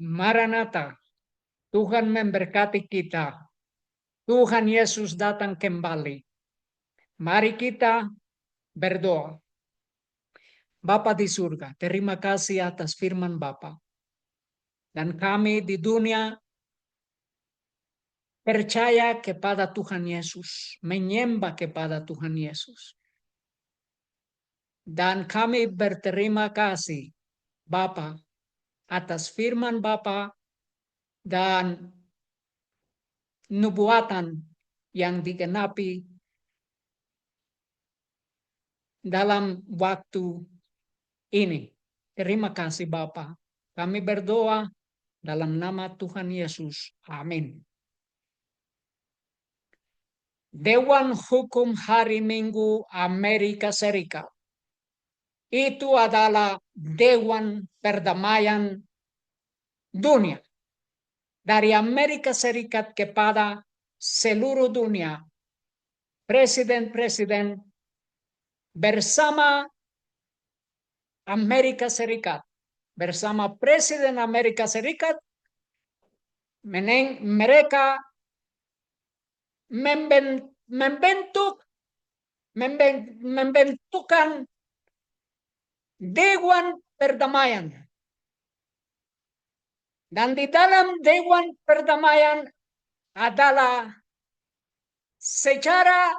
Maranatha, Tuhan memberkati kita. Tuhan Yesus datang kembali. Mari kita berdoa. Bapa di surga, terima kasih atas firman Bapa. Dan kami di dunia percaya kepada Tuhan Yesus, menyembah kepada Tuhan Yesus. Dan kami berterima kasih Bapa atas firman Bapa dan nubuatan yang digenapi dalam waktu ini. Terima kasih Bapa. Kami berdoa dalam nama Tuhan Yesus. Amin. Dewan Hukum Hari Minggu Amerika Serikat itu adalah Dewan Perdamaian Dunia. Dari Amerika Serikat kepada seluruh dunia, presiden-presiden bersama Amerika Serikat, bersama Presiden Amerika Serikat, mereka membentukkan Dewan Perdamaian. Dan di dalam Dewan Perdamaian adalah secara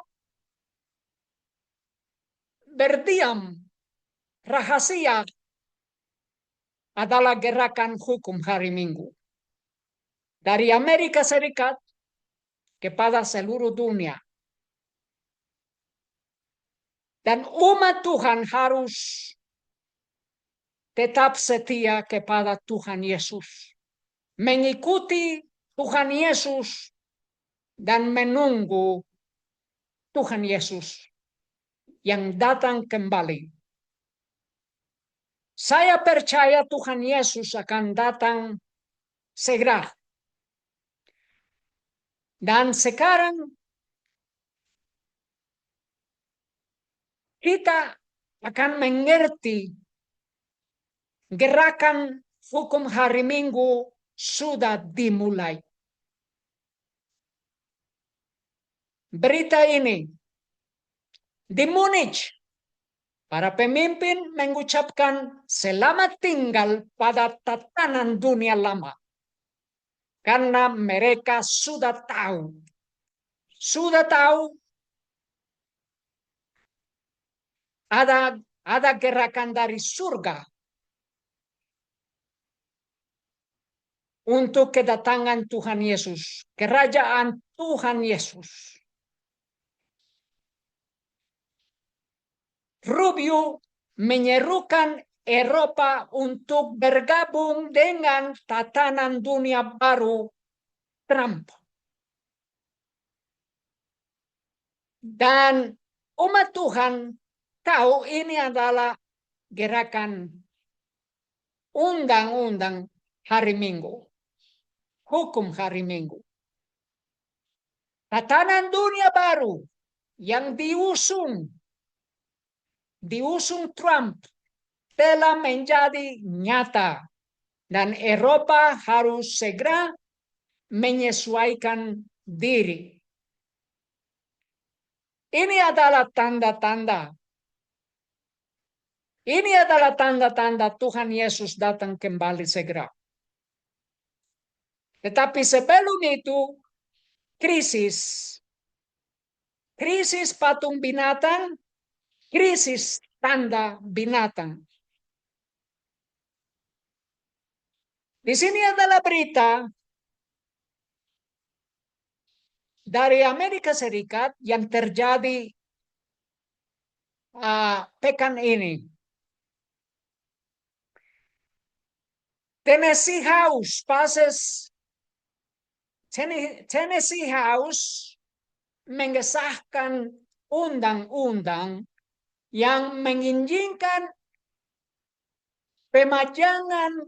berdiam rahasia adalah gerakan hukum hari Minggu. Dari Amerika Serikat kepada seluruh dunia. Dan umat Tuhan harus tetap setia kepada Tuhan Yesus. Mengikuti Tuhan Yesus dan menunggu Tuhan Yesus yang datang kembali. Saya percaya Tuhan Yesus akan datang segera. Dan sekarang kita akan mengerti gerakan hukum hari Minggu sudah dimulai. Berita ini di Munich, para pemimpin mengucapkan selamat tinggal pada tatanan dunia lama. Karena mereka sudah tahu ada gerakan dari surga untuk kedatangan Tuhan Yesus, kerajaan Tuhan Yesus. Rubio menyerukan Eropa untuk bergabung dengan tatanan dunia baru Trump. Dan umat Tuhan tahu ini adalah gerakan undang-undang hari Minggu, hukum hari Minggu. Tatanan dunia baru yang diusung Trump telah menjadi nyata dan Eropa harus segera menyesuaikan diri. Ini adalah tanda-tanda. Ini adalah tanda-tanda Tuhan Yesus datang kembali segera. Tetapi sebelum itu, krisis patung binatang, krisis tanda binatang. Di sini adalah berita dari Amerika Serikat yang terjadi pekan ini. Tennessee House mengesahkan undang-undang yang mengizinkan pemajangan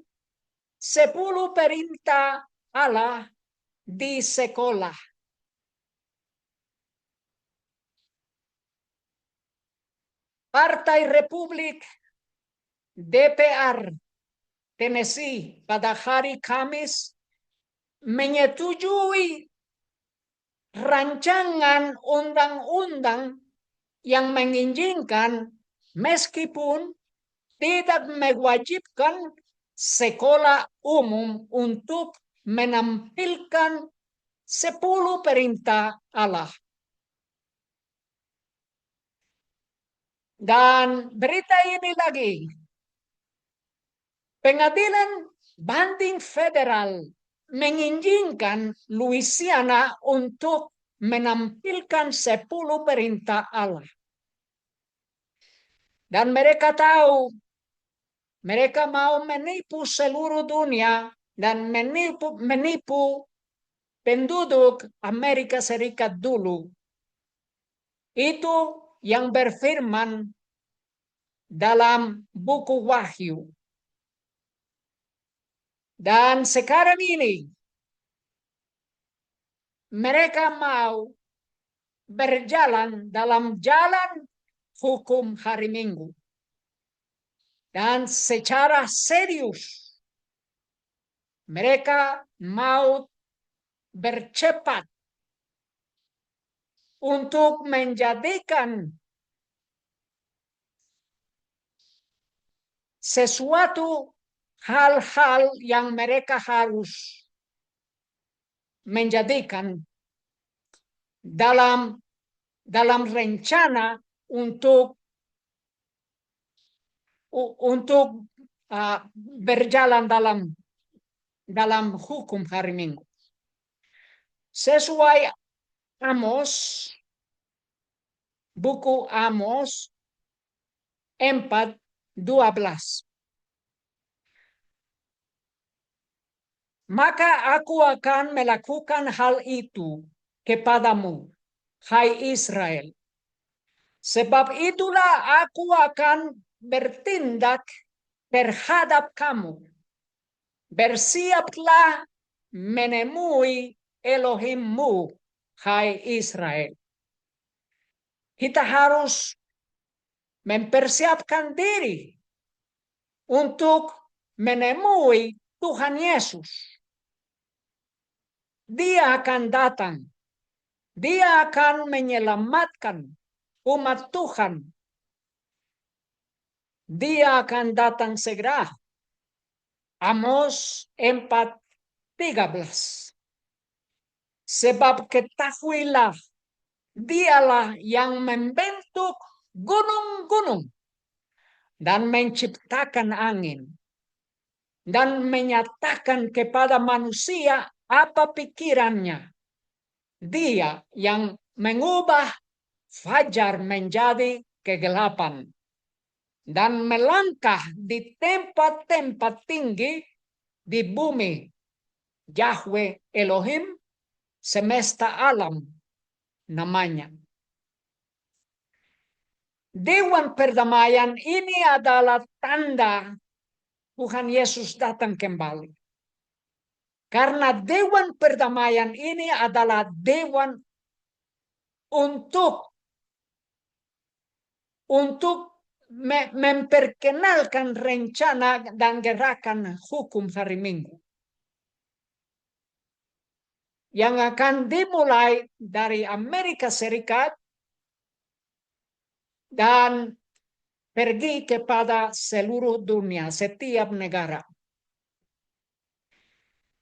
10 perintah Allah di sekolah. Partai Republik DPR Tennessee pada hari Kamis menyetujui rancangan undang-undang yang mengizinkan meskipun tidak mewajibkan sekolah umum untuk menampilkan 10 perintah Allah. Dan berita ini lagi, pengadilan banding federal mengizinkan Louisiana untuk menampilkan 10 perintah Allah. Dan mereka tahu, mereka mau menipu seluruh dunia dan menipu penduduk Amerika Serikat dulu. Itu yang berfirman dalam buku Wahyu. Dan sekarang ini mereka mau berjalan dalam jalan hukum hari Minggu. Dan secara serius mereka mau bercepat untuk menjadikan sesuatu hal-hal yang mereka harus menjadikan dalam rencana untuk berjalan dalam hukum hari Minggu. Sesuai Amos, buku Amos 4:12. Maka aku akan melakukan hal itu kepadamu, hai Israel. Sebab itulah aku akan bertindak terhadap kamu. Bersiaplah menemui Elohimmu, hai Israel. Kita harus mempersiapkan diri untuk menemui Tuhan Yesus. Dia akan datang. Dia akan menyelamatkan umat Tuhan. Dia akan datang segera. Amos 4:13. Sebab ketahuilah, dialah yang membentuk gunung-gunung dan menciptakan angin dan menyatakan kepada manusia apa pikirannya. Dia yang mengubah fajar menjadi kegelapan dan melangkah di tempat-tempat tinggi di bumi. Yahweh Elohim semesta alam namanya. Dewan perdamaian ini adalah tanda Tuhan Yesus datang kembali. Karena dewan perdamaian ini adalah dewan untuk memperkenalkan rencana dan gerakan hukum hari Minggu yang akan dimulai dari Amerika Serikat dan pergi kepada seluruh dunia, setiap negara.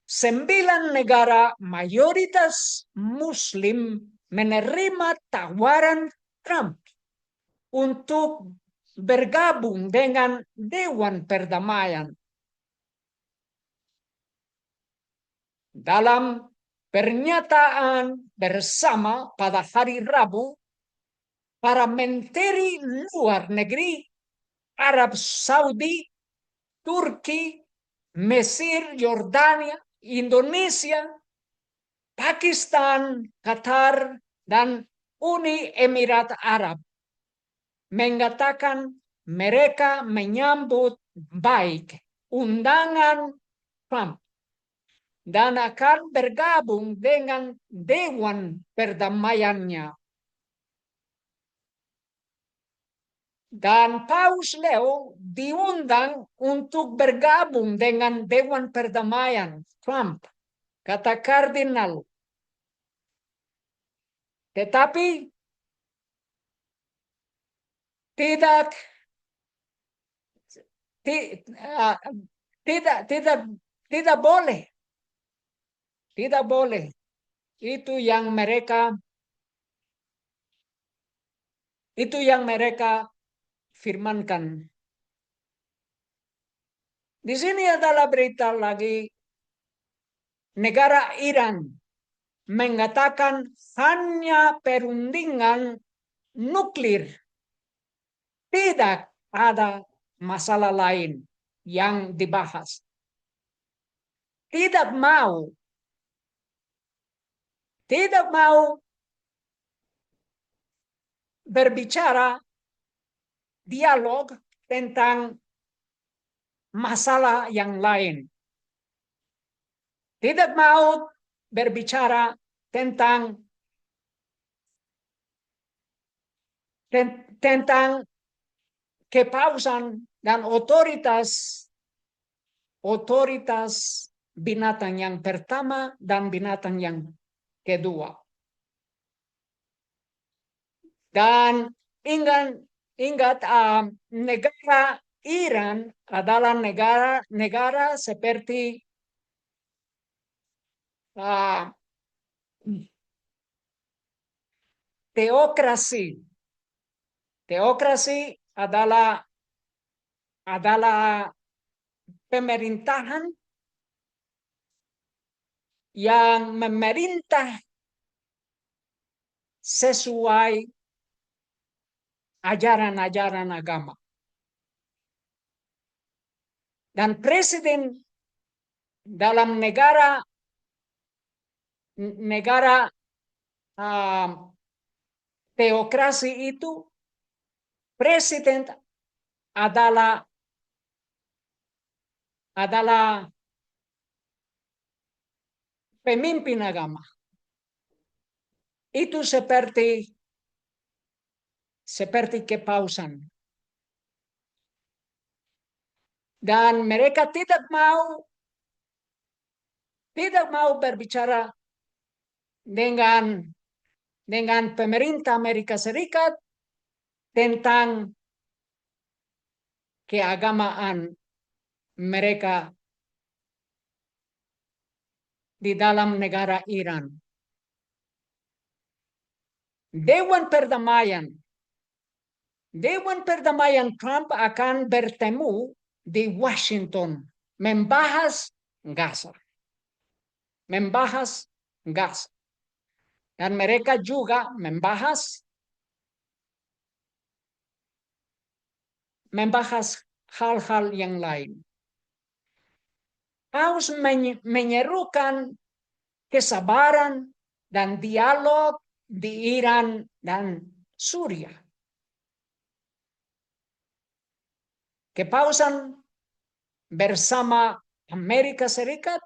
9 negara mayoritas Muslim menerima tawaran Trump untuk bergabung dengan Dewan Perdamaian. Dalam pernyataan bersama pada hari Rabu, para menteri luar negeri Arab Saudi, Turki, Mesir, Yordania, Indonesia, Pakistan, Qatar, dan Uni Emirat Arab mengatakan mereka menyambut baik undangan Trump dan akan bergabung dengan Dewan Perdamaiannya. Dan Paus Leo diundang untuk bergabung dengan Dewan Perdamaian Trump, kata kardinal. Tetapi tidak tidak tidak tidak boleh, tidak boleh. Itu yang mereka firmankan. Di sini adalah berita lagi, negara Iran mengatakan hanya perundingan nuklir, tidak ada masalah lain yang dibahas. Tidak mau berbicara dialog tentang masalah yang lain. Tidak mau berbicara tentang kepausan dan otoritas binatang yang pertama dan binatang yang kedua. Dan ingat negara Iran adalah negara seperti teokrasi. Teokrasi adalah pemerintahan yang memerintah sesuai ajaran-ajaran agama. Dan presiden dalam negara teokrasi itu, presiden adalah pemimpin agama. Itu seperti kepausan. Dan mereka tidak mau berbicara dengan pemerintah Amerika Serikat tentang keagamaan mereka di dalam negara Iran. Dewan Perdamaian Trump akan bertemu di Washington membahas Gaza. Dan mereka juga membahas hal-hal yang lain. Harus menyerukan kesabaran dan dialog di Iran dan Suriah. Kepausan bersama Amerika Serikat,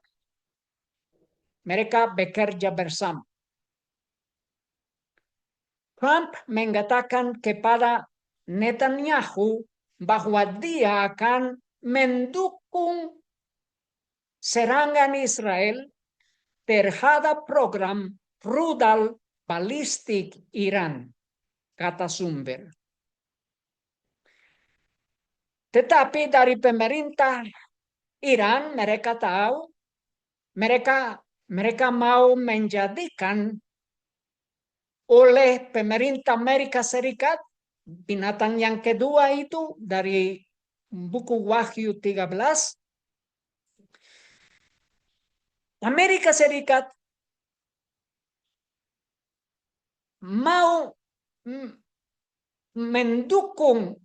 mereka bekerja bersama. Trump mengatakan kepada Netanyahu bahwa dia akan mendukung serangan Israel terhadap program rudal balistik Iran, kata sumber. Tetapi dari pemerintah Iran, mereka tahu, mereka mau menjadikan oleh pemerintah Amerika Serikat binatang yang kedua itu dari buku Wahyu 13. Amerika Serikat mau mendukung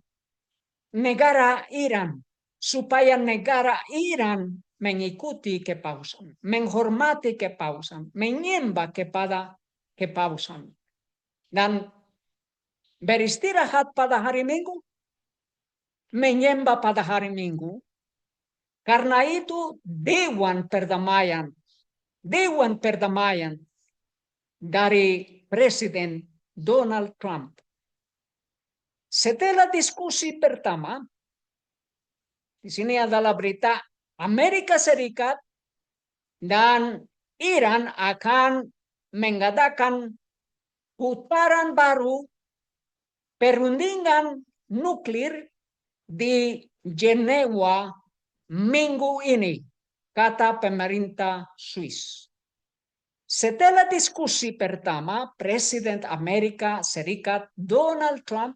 negara Iran supaya negara Iran mengikuti kepausan, menghormati kepausan, menyembah kepada kepausan, dan beristirahat pada hari Minggu, menyembah pada hari Minggu. Karena itu Dewan Perdamaian dari Presiden Donald Trump Setelah diskusi pertama, di sini adalah berita Amerika Serikat dan Iran akan mengadakan putaran baru perundingan nuklir di Jenewa minggu ini, kata pemerintah Swiss. Setelah diskusi pertama, Presiden Amerika Serikat Donald Trump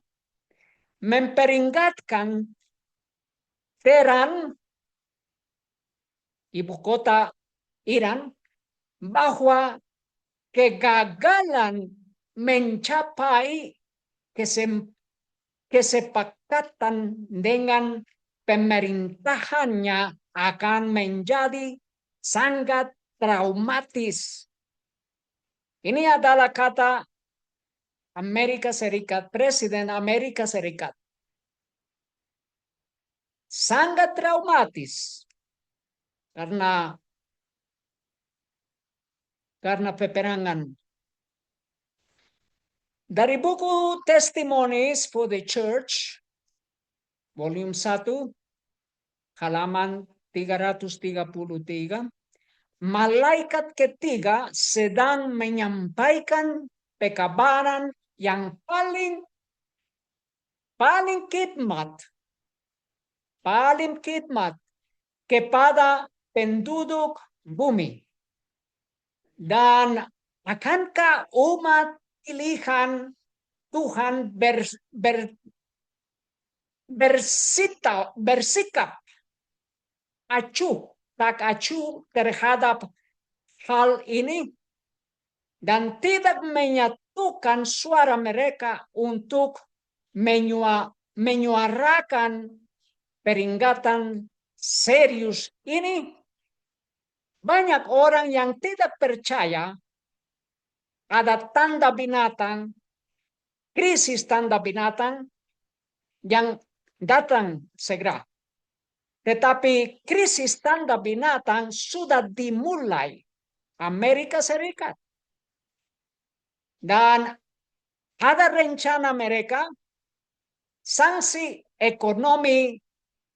memperingatkan Teheran, ibu kota Iran, bahwa kegagalan mencapai kesepakatan dengan pemerintahannya akan menjadi sangat traumatis. Ini adalah kata Amerika Serikat, Presiden Amerika Serikat. Sangat traumatis karena peperangan. Dari buku Testimonies for the Church, volume 1, halaman 333, malaikat ketiga sedang menyampaikan pekabaran yang paling khidmat kepada penduduk bumi. Dan akankah umat pilihan Tuhan bersikap tak acuh terhadap hal ini dan tidak menyatukan suara mereka untuk menyuarakan peringatan serius ini? Banyak orang yang tidak percaya ada tanda binatang, krisis tanda binatang yang datang segera. Tetapi krisis tanda binatang sudah dimulai Amerika Serikat. Dan ada rencana mereka sanksi ekonomi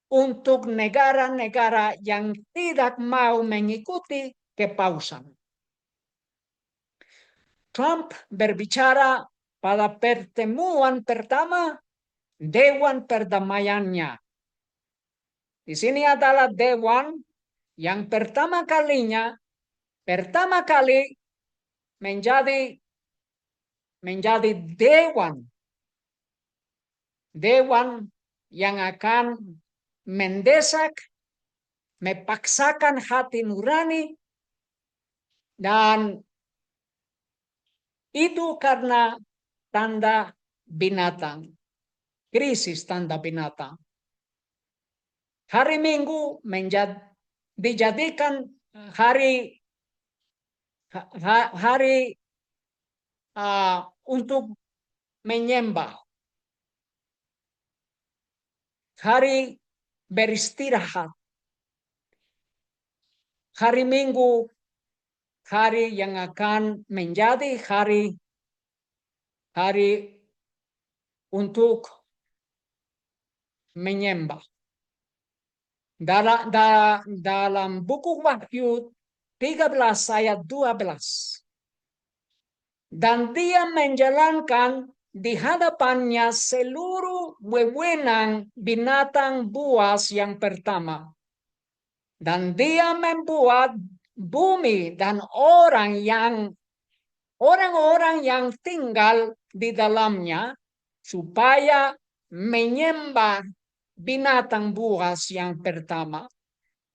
untuk negara-negara yang tidak mau mengikuti kepausan. Trump berbicara pada pertemuan pertama Dewan Perdamaiannya. Di sini adalah Dewan yang pertama kali menjadi Dewan yang akan mendesak, memaksakan hati nurani, dan itu karena tanda binatang, krisis tanda binatang. Hari Minggu dijadikan hari untuk menyembah, hari beristirahat. Hari Minggu, hari yang akan menjadi hari untuk menyembah. Dalam buku Wahyu 13 ayat 12. Dan dia menjalankan di hadapannya seluruh wewenang binatang buas yang pertama. Dan dia membuat bumi dan orang-orang yang tinggal di dalamnya supaya menyembah binatang buas yang pertama,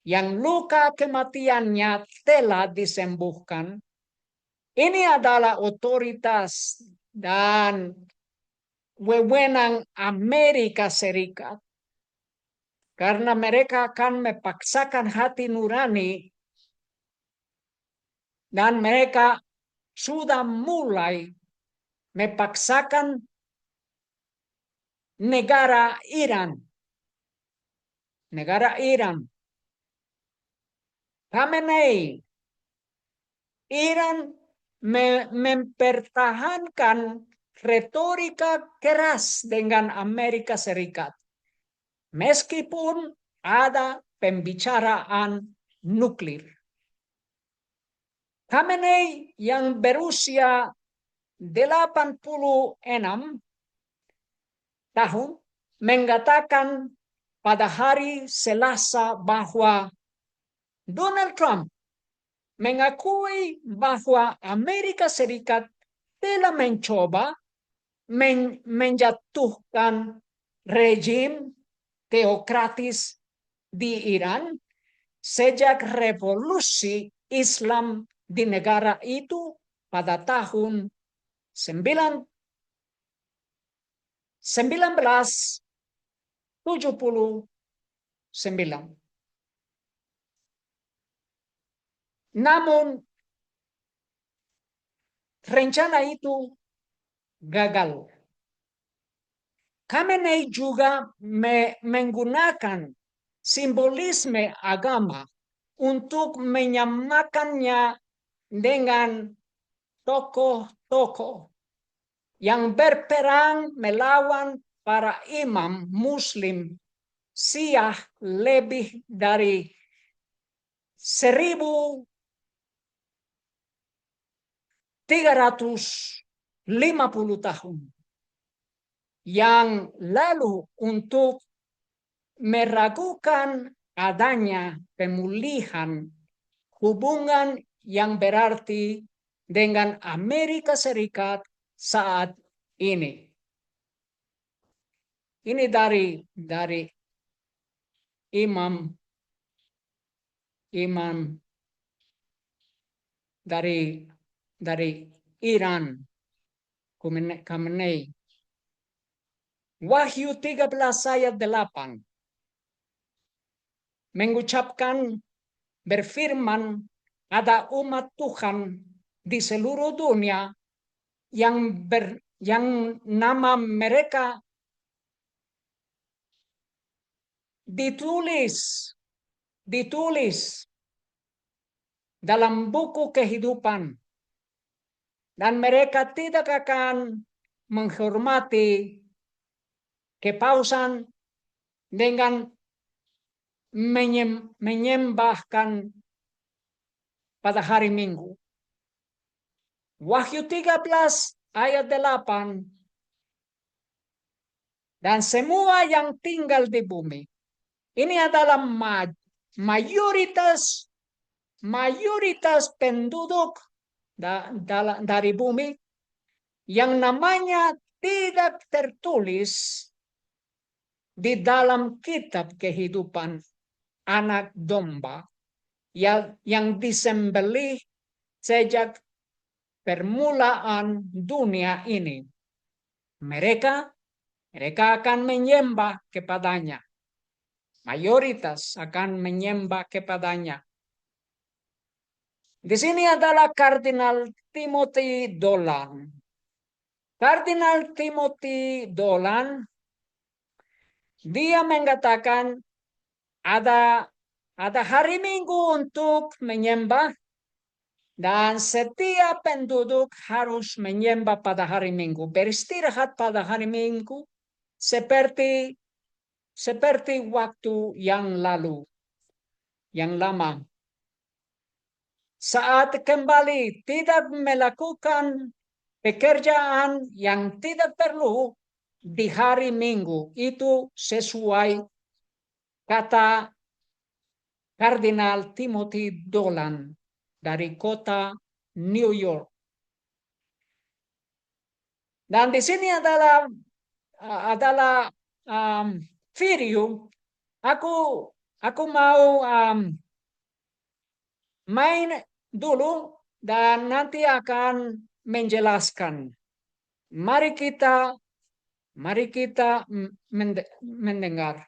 yang luka kematiannya telah disembuhkan. Ini adalah otoritas dan wewenang Amerika Serikat. Karena mereka akan memaksakan hati nurani dan mereka sudah mulai memaksakan negara Iran. Khamenei, Iran mempertahankan retorika keras dengan Amerika Serikat. Meskipun ada pembicaraan nuklir. Khamenei yang berusia 86 tahun mengatakan pada hari Selasa bahwa Donald Trump mengakui bahwa Amerika Serikat telah mencoba menjatuhkan rejim teokratis di Iran sejak revolusi Islam di negara itu pada tahun 1979. Namun rencana itu gagal. Khamenei juga menggunakan simbolisme agama untuk menyamakannya dengan tokoh-tokoh yang berperang melawan para imam muslim Syiah lebih dari 1350 tahun yang lalu untuk meragukan adanya pemulihan hubungan yang berarti dengan Amerika Serikat saat ini. Ini dari imam dari Iran, Khamenei. Wahyu 13 ayat 8 mengucapkan berfirman ada umat Tuhan di seluruh dunia yang nama mereka ditulis dalam buku kehidupan dan mereka tidak akan menghormati kepausan dengan menyembahkan pada hari Minggu. Wahyu 13 ayat 8 dan semua yang tinggal di bumi. Ini adalah mayoritas penduduk dari bumi yang namanya tidak tertulis di dalam kitab kehidupan anak domba yang disembelih sejak permulaan dunia ini. Mereka akan menyembah kepadanya. Mayoritas akan menyembah kepadanya. Di sini adalah Kardinal Timothy Dolan. Kardinal Timothy Dolan, dia mengatakan ada hari Minggu untuk menyembah dan setiap penduduk harus menyembah pada hari Minggu, beristirahat pada hari Minggu seperti waktu yang lalu, yang lama. Saat kembali tidak melakukan pekerjaan yang tidak perlu di hari Minggu, itu sesuai kata Kardinal Timothy Dolan dari kota New York. Dan di sini adalah video. Aku mau main dulu dan nanti akan menjelaskan. Mari kita mendengar.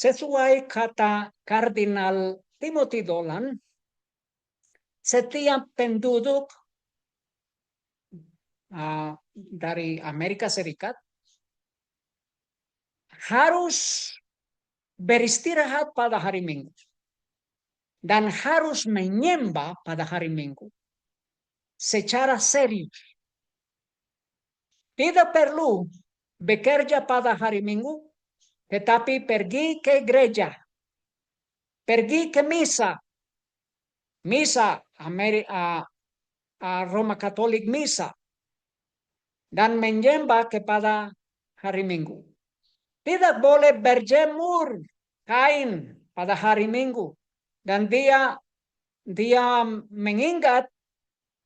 sesuai kata Kardinal Timothy Dolan, setiap penduduk dari Amerika Serikat harus beristirahat pada hari Minggu dan harus menyembah pada hari Minggu secara serius. Tidak perlu bekerja pada hari Minggu, tetapi pergi ke gereja, pergi ke misa Roma Katolik misa, dan menyembah kepada hari Minggu. Tidak boleh berjemur kain pada hari Minggu, dan dia mengingat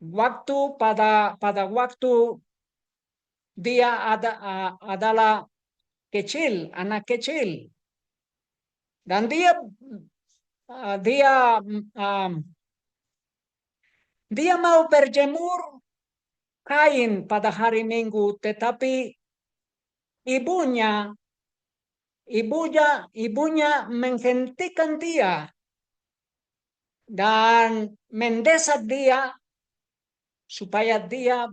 waktu pada waktu dia adalah anak kecil, dan dia mau berjemur kain pada hari Minggu, tetapi ibunya menghentikan dia dan mendesak dia supaya dia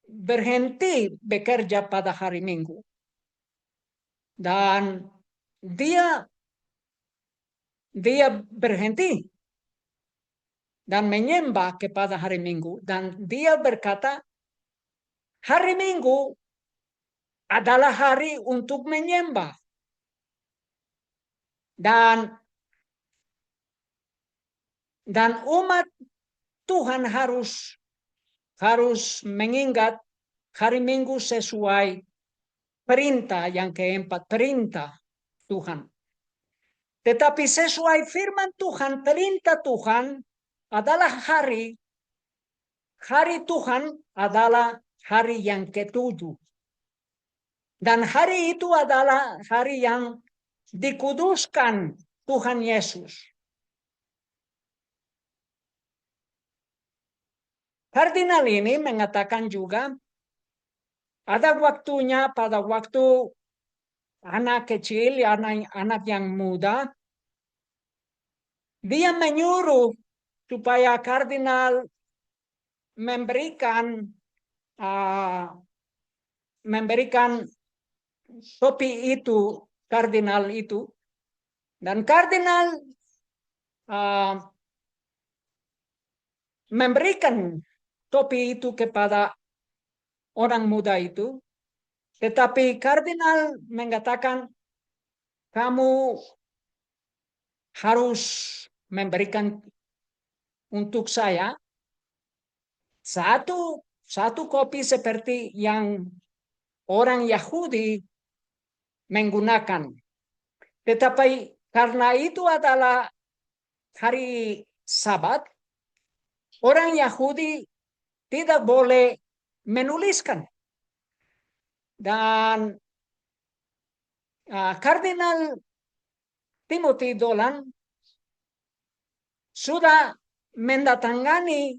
berhenti bekerja pada hari Minggu. Dan dia berhenti dan menyembah kepada hari Minggu. Dan dia berkata, hari Minggu adalah hari untuk menyembah. Dan umat Tuhan harus mengingat hari Minggu sesuai perintah yang keempat, perintah Tuhan. Tetapi sesuai firman Tuhan, perintah Tuhan adalah hari Tuhan adalah hari yang ketujuh. Dan hari itu adalah hari yang dikuduskan Tuhan Yesus. Kardinal ini mengatakan juga ada waktunya pada waktu anak kecil, anak yang muda, dia menyuruh supaya kardinal memberikan topi itu, kardinal itu, dan kardinal memberikan topi itu kepada orang muda itu, tetapi kardinal mengatakan, kamu harus memberikan untuk saya satu kopi seperti yang orang Yahudi menggunakan. Tetapi karena itu adalah hari Sabat, orang Yahudi tidak boleh menuliskan. Dan Kardinal Timothy Dolan sudah mendatangani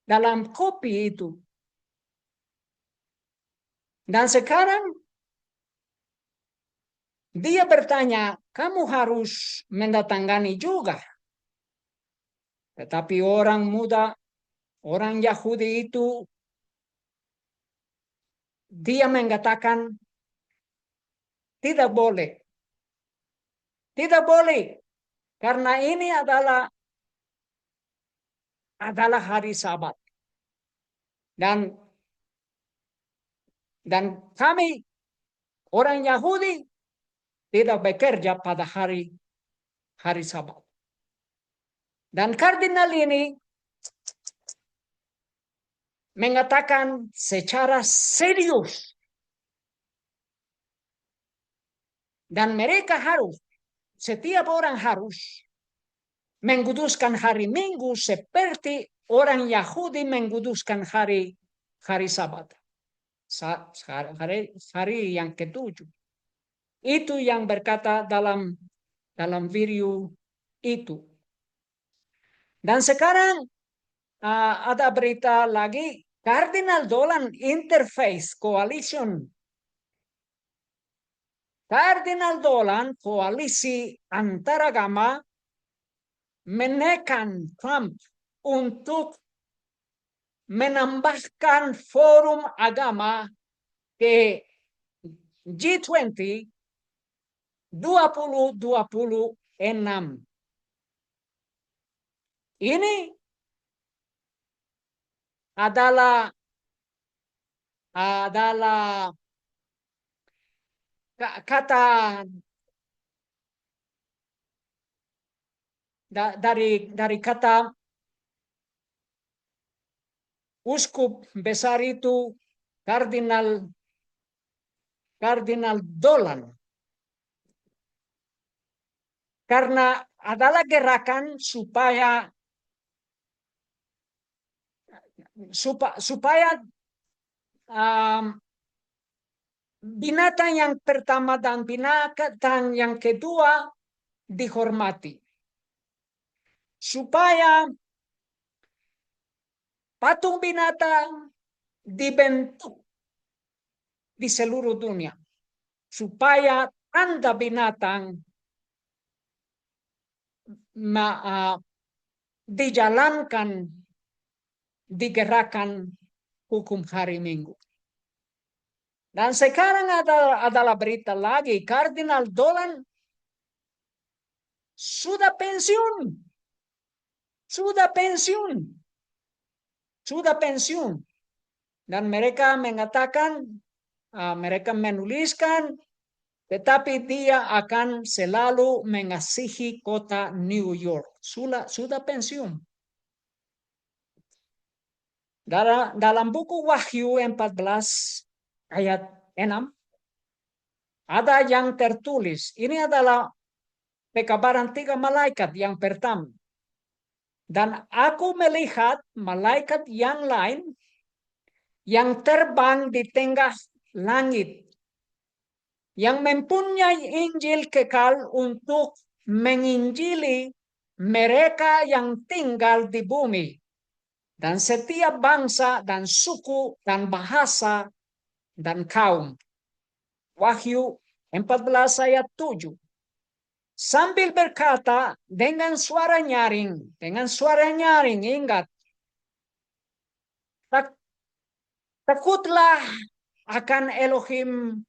dalam kopi itu. Dan sekarang dia bertanya, kamu harus mendatangani juga. Tetapi orang muda, orang Yahudi itu, dia mengatakan, tidak boleh. Tidak boleh. Karena ini adalah hari Sabat. Dan kami, orang Yahudi, tidak bekerja pada hari Sabat. Dan kardinal ini mengatakan secara serius, dan mereka harus, setiap orang harus menguduskan hari Minggu seperti orang Yahudi menguduskan hari Sabat, hari yang ketujuh. Itu yang berkata dalam video itu. Dan sekarang ada berita lagi, Cardinal Dolan Interfaith Coalition. Cardinal Dolan, koalisi antaragama, menekan Trump untuk menambahkan forum agama ke G20 2026. Ini adalah kata dari kata uskup besar itu Kardinal Dolan, karena adalah gerakan supaya binatang yang pertama dan binatang yang kedua dihormati, supaya patung binatang dibentuk di seluruh dunia, supaya tanda binatang dijalankan di gerakan hukum hari Minggu. Dan sekarang adalah berita lagi, Kardinal Dolan sudah pensiun. Dan mereka mengatakan, mereka menuliskan, tetapi dia akan selalu mengasihi kota New York. Sudah pensiun. Dalam buku Wahyu 14 ayat 6 ada yang tertulis. Ini adalah pekabaran 3 malaikat yang pertama. Dan aku melihat malaikat yang lain yang terbang di tengah langit, yang mempunyai Injil kekal untuk menginjili mereka yang tinggal di bumi, dan setiap bangsa dan suku dan bahasa dan kaum. Wahyu 14 ayat 7. Sambil berkata dengan suara nyaring, ingat, takutlah akan Elohim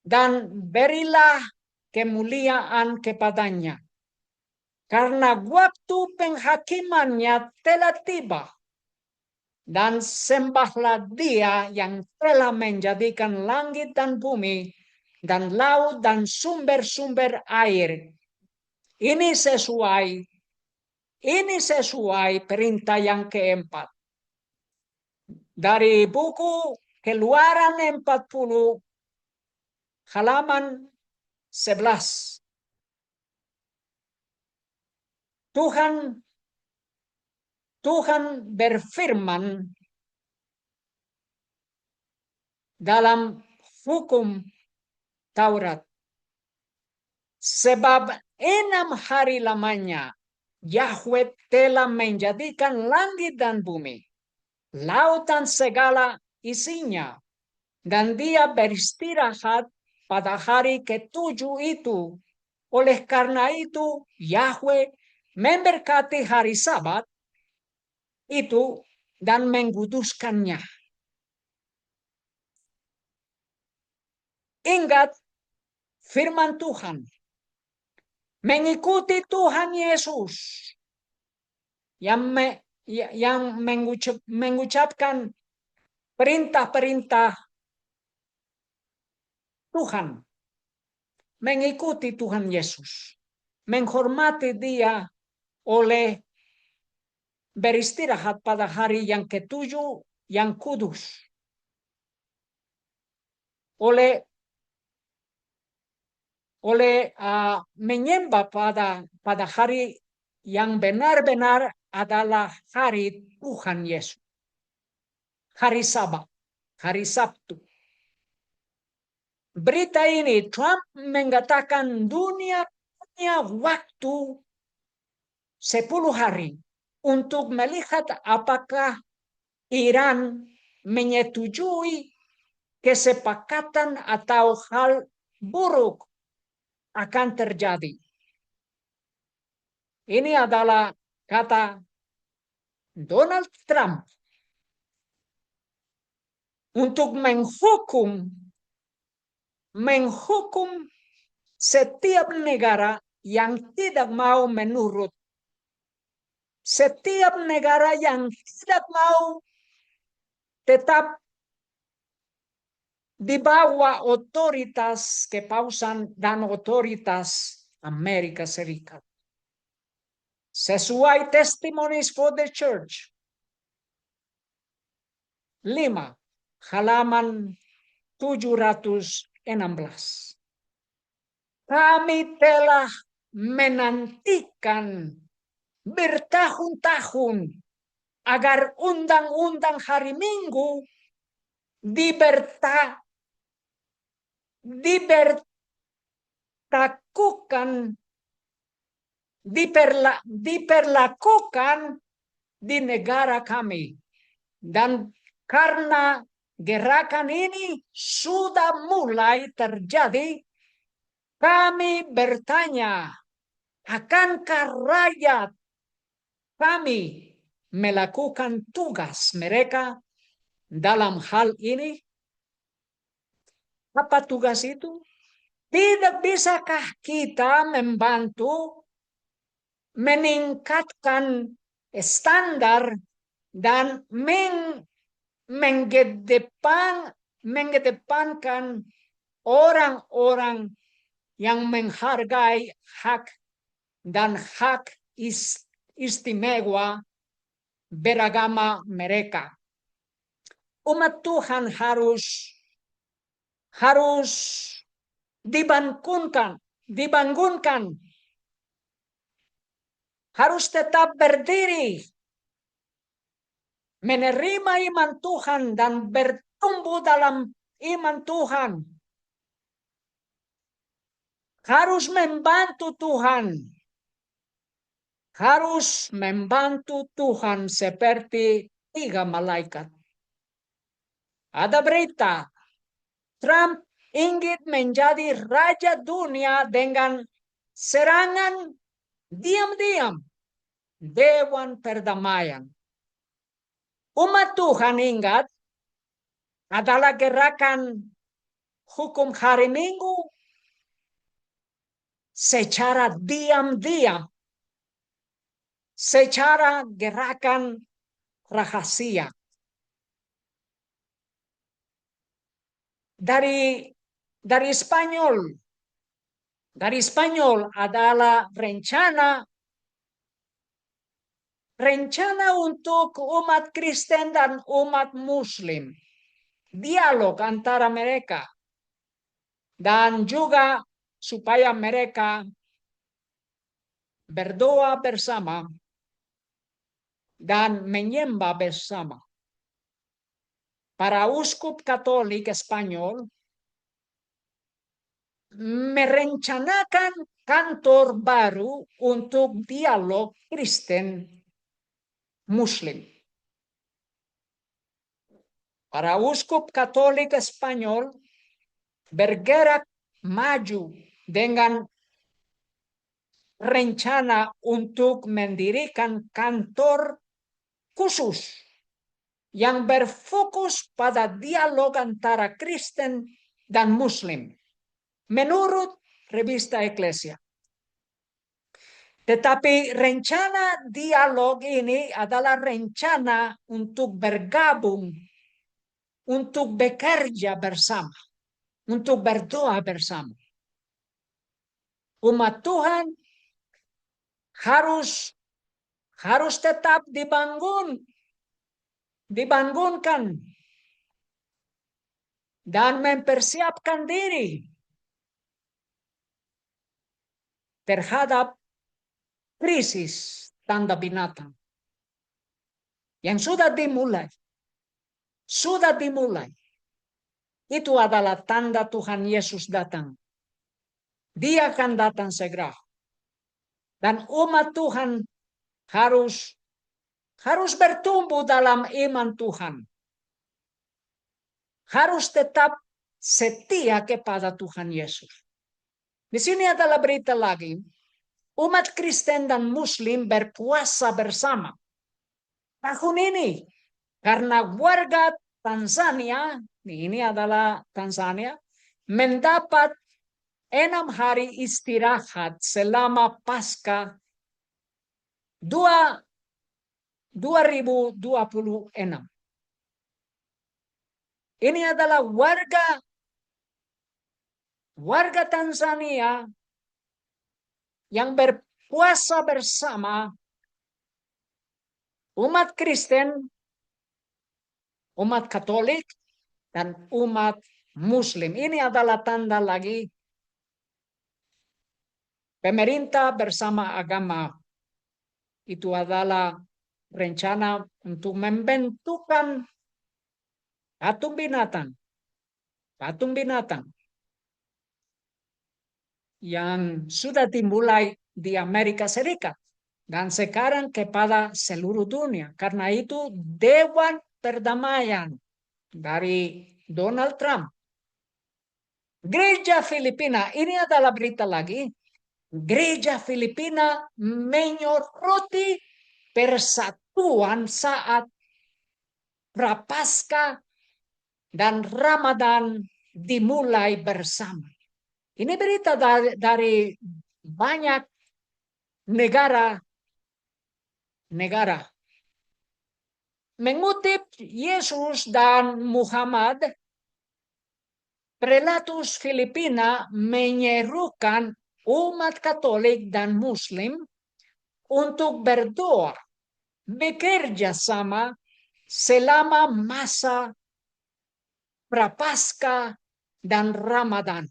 dan berilah kemuliaan kepadanya, karena waktu penghakimannya telah tiba, dan sembahlah dia yang telah menjadikan langit dan bumi dan laut dan sumber-sumber air. Ini sesuai perintah yang keempat. Dari buku Keluaran 40 halaman 11. Tuhan berfirman dalam hukum Taurat. Sebab 6 hari lamanya Yahweh telah menjadikan langit dan bumi, laut dan segala isinya, dan dia beristirahat pada hari ketujuh itu. Oleh karena itu Yahweh memberkati hari Sabat itu dan menguduskannya. Ingat firman Tuhan. Mengikuti Tuhan Yesus yang mengucapkan perintah-perintah Tuhan. Mengikuti Tuhan Yesus. Menghormati dia oleh beristirahat pada hari yang ketujuh yang kudus. Oleh menyembah pada hari yang benar-benar adalah hari Tuhan Yesus. Hari Sabat, hari Sabtu. Berita ini Trump mengatakan dunia punya waktu 10 hari untuk melihat apakah Iran menyetujui kesepakatan atau hal buruk akan terjadi. Ini adalah kata Donald Trump untuk menghukum setiap negara yang tidak mau menurut, setiap negara yang tidak mau tetap di bawah otoritas kepausan dan otoritas Amerika Serikat. Sesuai Testimonies for the Church 5 halaman 716. Kami telah menantikan bertahun-tahun agar undang-undang hari Minggu diperlakukan di negara kami. Dan karena gerakan ini sudah mulai terjadi, kami bertanya, akankah rakyat kami melakukan tugas mereka dalam hal ini? Apa tugas itu? Tidak bisakah kita membantu meningkatkan standar dan mengedepankan orang-orang yang menghargai hak dan hak istimewa beragama mereka. Umat Tuhan harus dibangunkan, harus tetap berdiri, menerima iman Tuhan dan bertumbuh dalam iman Tuhan. Harus membantu Tuhan. Harus membantu Tuhan seperti 3 malaikat. Ada berita, Trump ingin menjadi raja dunia dengan serangan diam-diam Dewan Perdamaian. Umat Tuhan ingat, adalah gerakan hukum hari Minggu secara diam-diam, secara gerakan rahasia. Dari Spanyol adalah rencana untuk umat Kristen dan umat Muslim, dialog antara mereka, dan juga supaya mereka berdoa bersama dan menyembah bersama. Para uskup Katolik Spanyol merencanakan kantor baru untuk dialog Kristen Muslim. Para uskup Katolik Spanyol bergerak maju dengan rencana untuk mendirikan kantor khusus yang berfokus pada dialog antara Kristen dan Muslim, menurut revista Eklesia. Tetapi rencana dialog ini adalah rencana untuk bergabung, untuk bekerja bersama, untuk berdoa bersama. Umat Tuhan harus tetap dibangunkan dan mempersiapkan diri terhadap krisis tanda binatang yang sudah dimulai. Itu adalah tanda Tuhan Yesus datang. Dia akan datang segera. Dan umat Tuhan harus harus bertumbuh dalam iman Tuhan. Harus tetap setia kepada Tuhan Yesus. Di sini adalah berita lagi. Umat Kristen dan Muslim berpuasa bersama. Tahun ini, karena warga Tanzania, ini adalah Tanzania, mendapat 6 hari istirahat selama Paskah 2026. Ini adalah warga Tanzania yang berpuasa bersama umat Kristen, umat Katolik, dan umat Muslim. Ini adalah tanda lagi pemerintah bersama agama. Itu adalah rencana untuk membentukkan patung binatang yang sudah dimulai di Amerika Serikat dan sekarang kepada seluruh dunia. Karena itu Dewan Perdamaian dari Donald Trump. Gereja Filipina, ini adalah berita lagi. Gereja Filipina menyoroti persatuan saat Prapaskah dan Ramadan dimulai bersama. Ini berita dari banyak negara. Mengutip Yesus dan Muhammad, prelatus Filipina menyerukan umat Katolik dan Muslim untuk berdoa, bekerja sama selama masa Prapaskah dan Ramadan.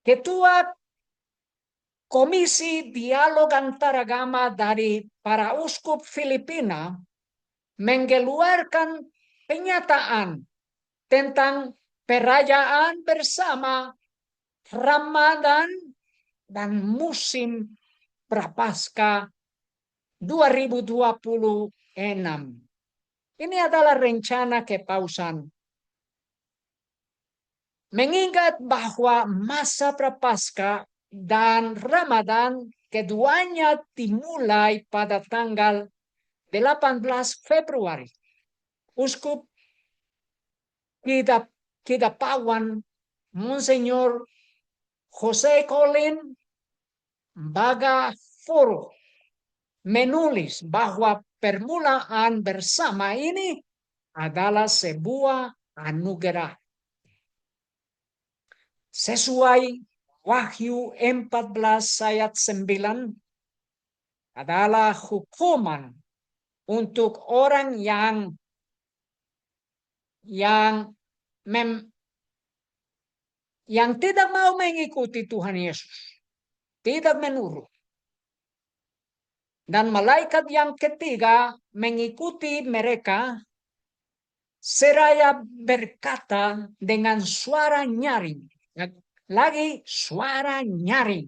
Ketua Komisi Dialog Antaragama dari para uskup Filipina mengeluarkan pernyataan tentang perayaan bersama Ramadan dan musim Prapaskah 2026. Ini adalah rencana kepausan. Mengingat bahwa masa Prapaskah dan Ramadan keduanya dimulai pada tanggal 18 Februari. Uskup Kidapawan Monseñor Jose Colin Bagaforo menulis bahwa permulaan bersama ini adalah sebuah anugerah. Sesuai Wahyu 14 ayat 9 adalah hukuman untuk orang yang tidak mau mengikuti Tuhan Yesus, tidak menurut. Dan malaikat yang ketiga mengikuti mereka seraya berkata dengan suara nyaring. Lagi suara nyaring.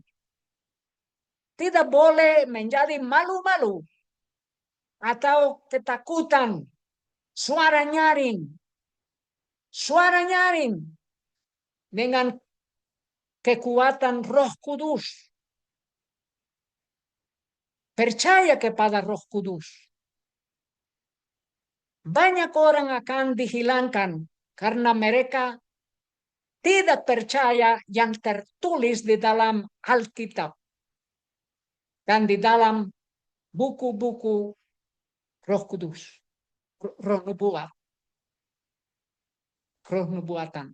Tidak boleh menjadi malu-malu atau ketakutan. Suara nyaring. Suara nyaring dengan kekuatan Roh Kudus. Percaya kepada Roh Kudus. Banyak orang akan dihilangkan karena mereka tidak percaya yang tertulis di dalam Alkitab dan di dalam buku-buku Roh Kudus, Roh Nubuatan.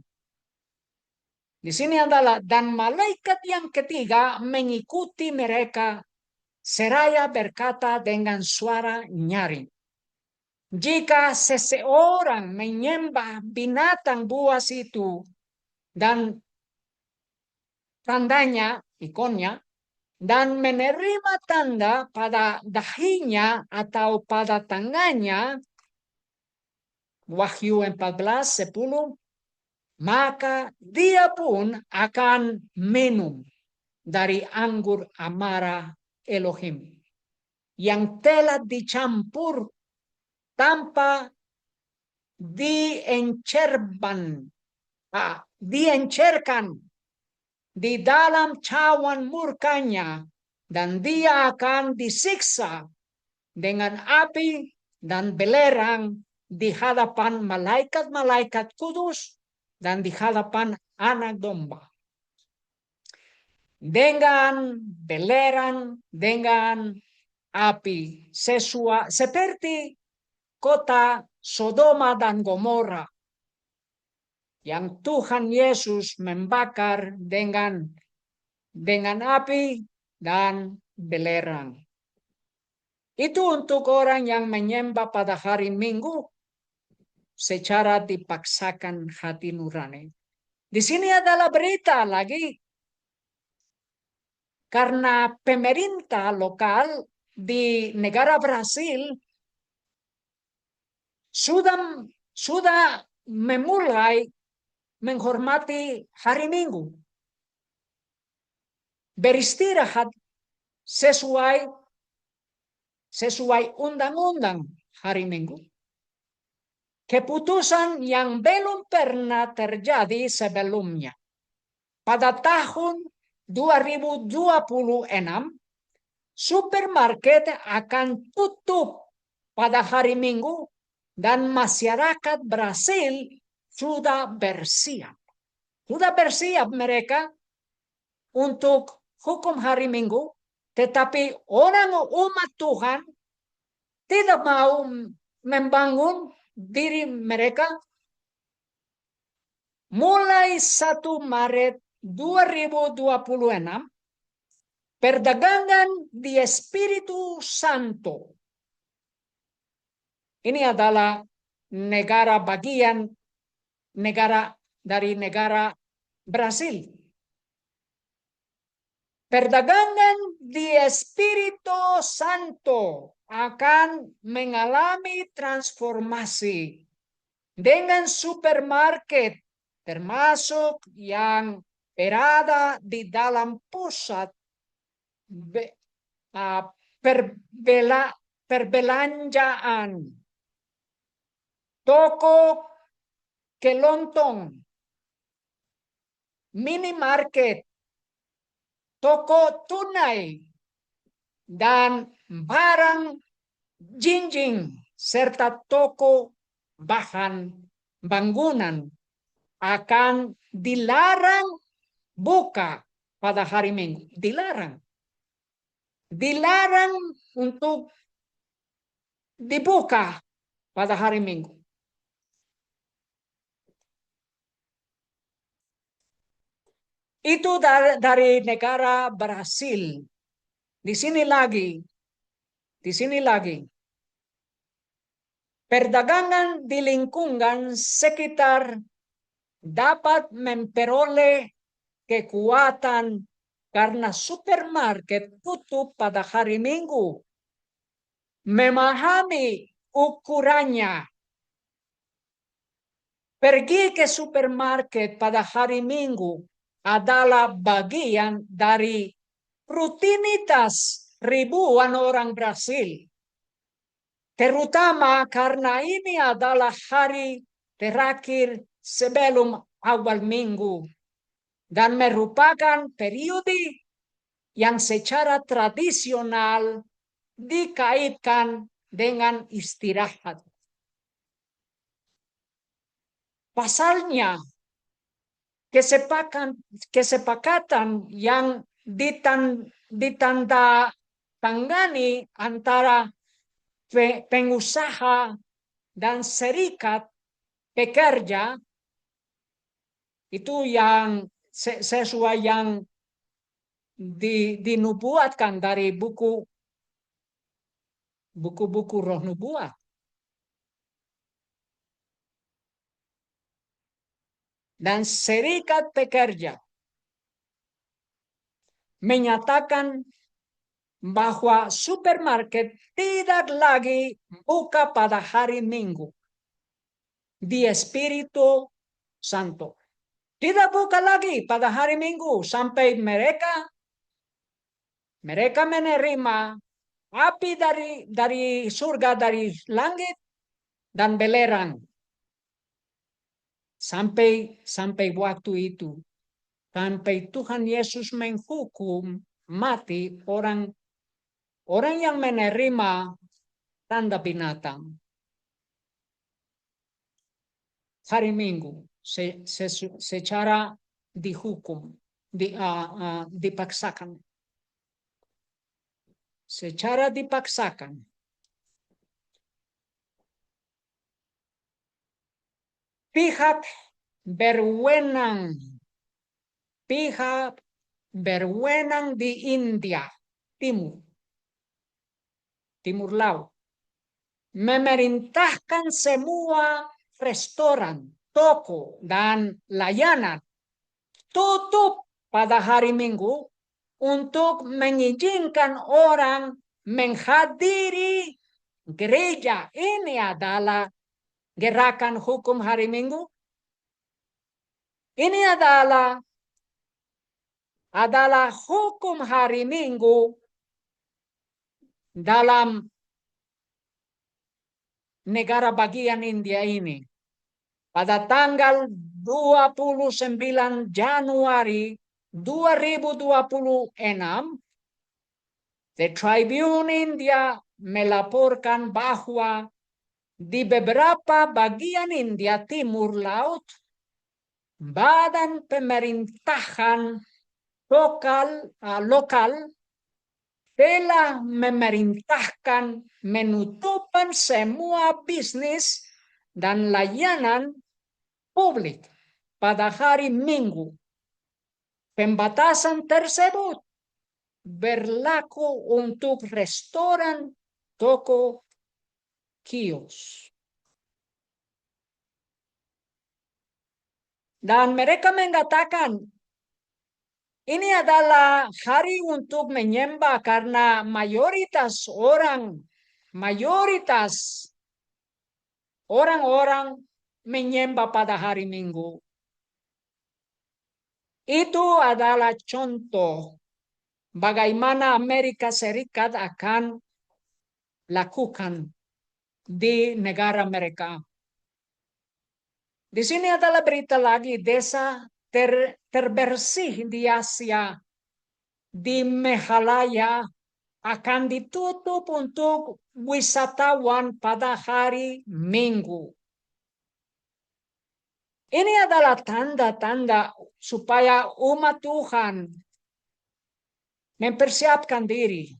Di sini adalah dan malaikat yang ketiga mengikuti mereka seraya berkata dengan suara nyaring. Jika seseorang menyembah binatang buas itu dan tandanya, ikonnya, dan menerima tanda pada dahinya atau pada tangannya, Wahyu 14:10, maka dia pun akan minum dari anggur amarah Elohim. yang telah dicampur tanpa diencerkan di dalam cawan murkanya, dan dia akan disiksa dengan api dan belerang di hadapan malaikat-malaikat kudus dan di hadapan anak domba. Dengan belerang, dengan api, seperti kota Sodoma dan Gomora yang Tuhan Yesus membakar dengan api dan belerang. Itu untuk orang yang menyembah pada hari Minggu secara dipaksakan hati nurani. Di sini adalah berita lagi, karena pemerintah lokal di negara Brasil sudah memulai menghormati hari Minggu, beristirahat sesuai undang-undang hari Minggu. Keputusan yang belum pernah terjadi sebelumnya. Pada tahun 2026, supermarket akan tutup pada hari Minggu dan masyarakat Brasil sudah bersiap. Sudah bersiap mereka untuk hukum hari Minggu, tetapi orang umat Tuhan tidak mau membangun diri mereka. Mulai 1 Maret 2026, perdagangan di Espiritu Santo. Ini adalah negara dari negara Brasil. Perdagangan di Espiritu Santo akan mengalami transformasi dengan supermarket, termasuk yang berada di dalam pusat perbelanjaan, toko kelontong, minimarket, toko tunai, dan barang jinjing, serta toko bahan bangunan akan dilarang buka pada hari Minggu. Dilarang untuk dibuka pada hari Minggu. Itu dari negara Brasil. Di sini lagi, perdagangan di lingkungan sekitar dapat memperoleh kekuatan karena supermarket tutup pada hari Minggu. Memahami ukurannya. Pergi ke supermarket pada hari Minggu adalah bagian dari rutinitas ribuan orang Brasil. Terutama karena ini adalah hari terakhir sebelum awal minggu dan merupakan periode yang secara tradisional dikaitkan dengan istirahat. Pasalnya, kesepakatan yang ditandatangani antara pengusaha dan serikat pekerja itu yang sesuai yang dinubuatkan dari buku-buku roh nubuat. Dan serikat pekerja menyatakan bahwa supermarket tidak lagi buka pada hari Minggu di Espiritu Santo. Tidak buka lagi pada hari Minggu sampai mereka menerima api dari surga, dari langit, dan belerang. Sampai waktu itu, sampai Tuhan Yesus menghukum mati orang yang menerima tanda binatang. Hari Minggu secara dihukum, dipaksakan. Secara dipaksakan. Pihak berwenang di India Timur Laut memerintahkan semua restoran, toko, dan layanan tutup pada hari Minggu untuk mengizinkan orang menghadiri gereja. Ini adalah gerakan hukum hari Minggu. Ini adalah hukum hari Minggu dalam negara bagian India ini. Pada tanggal 29 Januari 2026, The Tribune India melaporkan bahwa di beberapa bagian India Timur Laut, badan pemerintahan lokal telah memerintahkan menutupan semua bisnis dan layanan publik pada hari Minggu. Pembatasan tersebut berlaku untuk restoran, toko, kios. Dan mereka mengatakan ini adalah hari untuk menyembah karena mayoritas orang-orang menyembah pada hari Minggu. Itu adalah contoh bagaimana Amerika Serikat akan lakukan di negara mereka. Di sini adalah berita lagi, desa terbersih di Asia, di Meghalaya, akan ditutup untuk wisatawan pada hari Minggu. Ini adalah tanda-tanda supaya umat Tuhan mempersiapkan diri,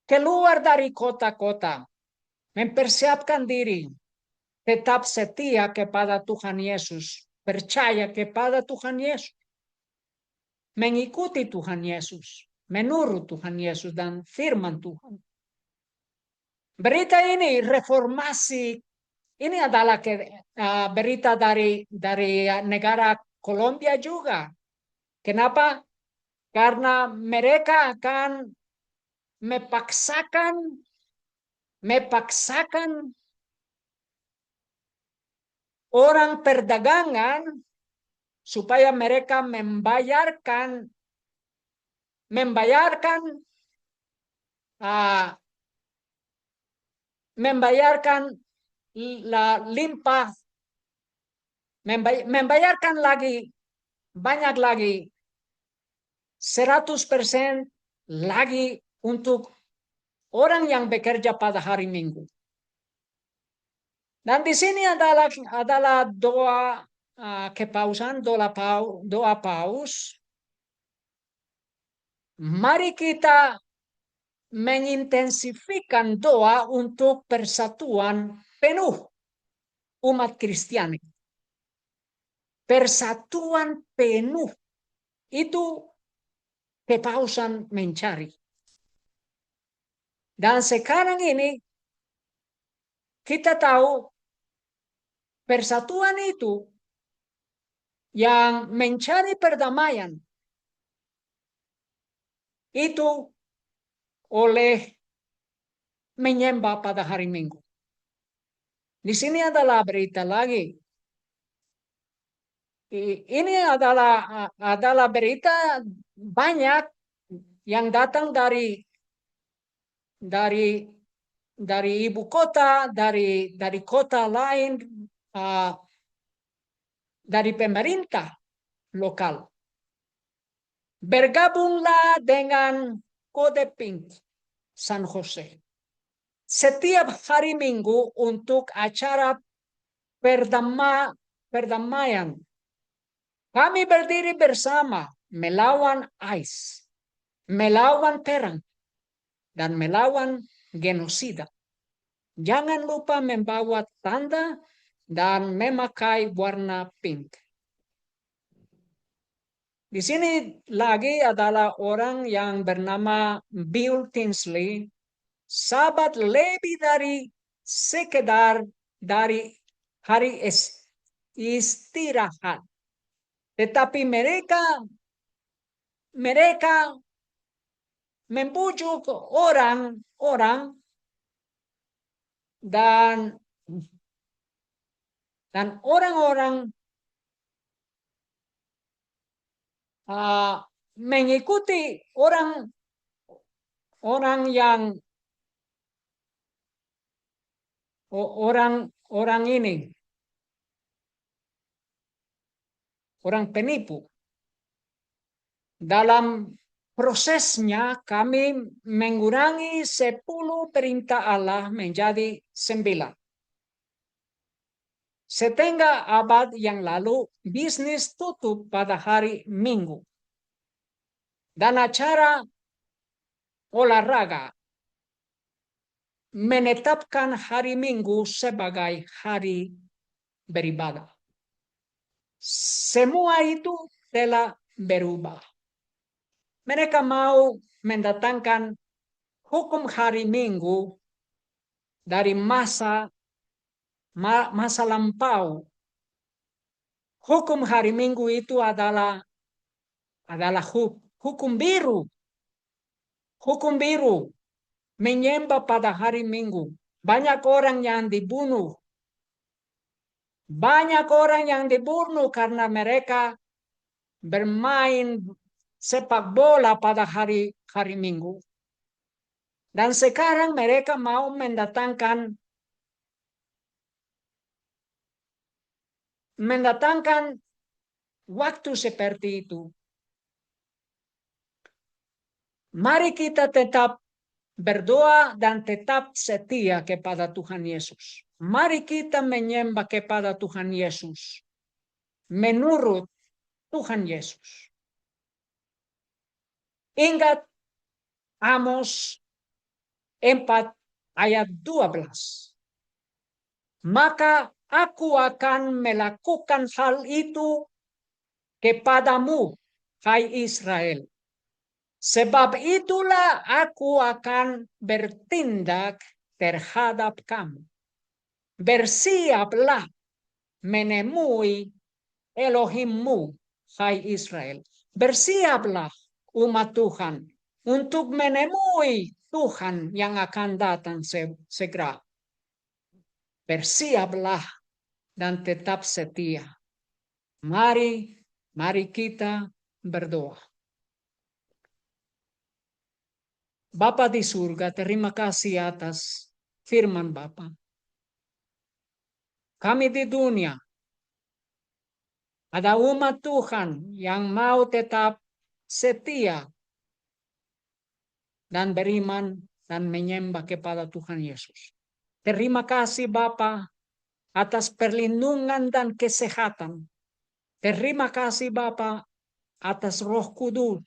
keluar dari kota-kota, mempersiapkan diri, tetap setia kepada Tuhan Yesus, percaya kepada Tuhan Yesus, mengikuti Tuhan Yesus, menurut Tuhan Yesus dan firman Tuhan. Berita ini reformasi, ini adalah berita dari negara Kolombia juga. Kenapa? Karena mereka akan mepaksakan orang perdagangan supaya mereka membayarkan limpah, membayarkan lagi banyak lagi 100% lagi untuk orang yang bekerja pada hari Minggu. Dan di sini adalah doa kepausan, doa paus. Mari kita mengintensifikan doa untuk persatuan penuh umat Kristiani. Persatuan penuh itu kepausan mencari. Dan sekarang ini kita tahu persatuan itu yang mencari perdamaian itu oleh menyembah pada hari Minggu. Di sini adalah berita lagi. Ini adalah berita banyak yang datang dari dari ibu kota, dari kota lain, dari pemerintah lokal. Bergabunglah dengan Kode Pink San Jose. Setiap hari Minggu untuk acara perdamaian. Kami berdiri bersama melawan ICE, melawan perang, dan melawan genosida. Jangan lupa membawa tanda dan memakai warna pink. Di sini lagi adalah orang yang bernama Bill Tinsley. Sabat lebih dari sekedar dari hari istirahat. Tetapi mereka membujuk orang-orang dan orang-orang mengikuti orang yang orang ini, orang penipu. Dalam prosesnya kami mengurangi 10 perintah Allah menjadi 9. Setengah abad yang lalu, bisnis tutup pada hari Minggu. Dan acara olahraga menetapkan hari Minggu sebagai hari beribadah. Semua itu telah berubah. Mereka mau mendatangkan hukum hari Minggu dari masa lampau. Hukum hari Minggu itu adalah hukum biru. Hukum biru menyembah pada hari Minggu. Banyak orang yang dibunuh. Banyak orang yang dibunuh karena mereka bermain sepak bola pada hari Minggu. Dan sekarang mereka mau mendatangkan waktu seperti itu. Mari kita tetap berdoa dan tetap setia kepada Tuhan Yesus. Mari kita menyembah kepada Tuhan Yesus menurut Tuhan Yesus. Ingat Amos 4 ayat 12. Maka aku akan melakukan hal itu kepadamu, hai Israel. Sebab itulah aku akan bertindak terhadap kamu. Bersiaplah menemui Elohimmu, hai Israel. Bersiaplah umat Tuhan untuk menemui Tuhan yang akan datang segera. Bersiaplah dan tetap setia. Mari kita berdoa. Bapa di surga, terima kasih atas firman Bapa. Kami di dunia ada umat Tuhan yang mau tetap setia dan beriman dan menyembah kepada Tuhan Yesus. Terima kasih Bapa atas perlindungan dan kesehatan. Terima kasih Bapa atas Roh Kudus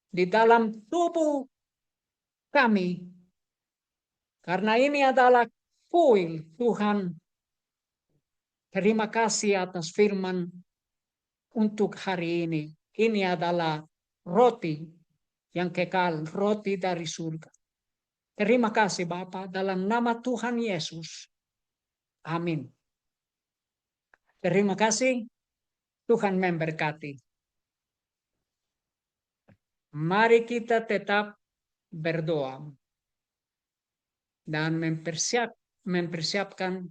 di dalam tubuh kami. Karena ini adalah kuil Tuhan. Terima kasih atas firman untuk hari ini. Ini adalah roti yang kekal, roti dari surga. Terima kasih Bapa dalam nama Tuhan Yesus. Amin. Terima kasih. Tuhan memberkati. Mari kita tetap berdoa dan mempersiapkan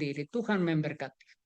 diri. Tuhan memberkati.